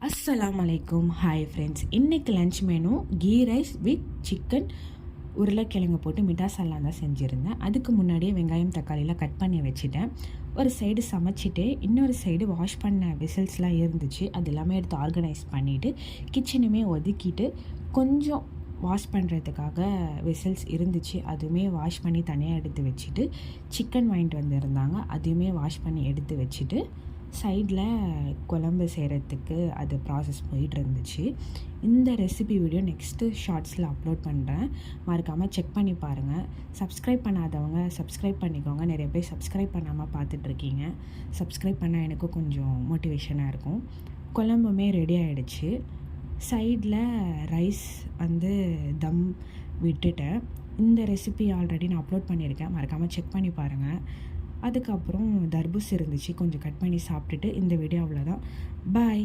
அஸ்ஸலாமு அலைக்கும். Hi friends, இன்றைக்கி lunch menu ghee rice with chicken உருளைக்கிழங்கு போட்டு மிட்டாசல்லாம் தான் செஞ்சுருந்தேன். அதுக்கு முன்னாடியே வெங்காயம் தக்காளிலாம் கட் பண்ணி வச்சுட்டேன். ஒரு சைடு சமைச்சிட்டு இன்னொரு சைடு வாஷ் பண்ண விசில்ஸ்லாம் இருந்துச்சு. அது எல்லாமே எடுத்து ஆர்கனைஸ் பண்ணிவிட்டு கிச்சனுமே ஒதுக்கிட்டு கொஞ்சம் வாஷ் பண்ணுறதுக்காக விசில்ஸ் இருந்துச்சு. அதுவுமே வாஷ் பண்ணி தனியாக எடுத்து வச்சுட்டு சிக்கன் வாங்கிட்டு வந்திருந்தாங்க. அதையுமே வாஷ் பண்ணி எடுத்து வச்சுட்டு சைடில் குழம்பு செய்கிறதுக்கு அது ப்ராசஸ் போயிட்டு இருந்துச்சு. இந்த ரெசிபி வீடியோ நெக்ஸ்ட்டு ஷார்ட்ஸில் அப்லோட் பண்ணுறேன். மறக்காமல் செக் பண்ணி பாருங்கள். சப்ஸ்கிரைப் பண்ணாதவங்க சப்ஸ்கிரைப் பண்ணிக்கோங்க. நிறைய பேர் சப்ஸ்கிரைப் பண்ணாமல் பார்த்துட்ருக்கீங்க. சப்ஸ்கிரைப் பண்ணால் எனக்கும் கொஞ்சம் மோட்டிவேஷனாக இருக்கும். குழம்புமே ரெடி ஆகிடுச்சு. சைடில் ரைஸ் தம் விட்டுட்டேன். இந்த ரெசிபி ஆல்ரெடி நான் அப்லோட் பண்ணியிருக்கேன். மறக்காமல் செக் பண்ணி பாருங்கள். அதுக்கப்புறம் தர்பூஸ் இருந்துச்சு, கொஞ்சம் கட் பண்ணி சாப்பிட்டுட்டு இந்த வீடியோ அவ்வளோதான். பாய்.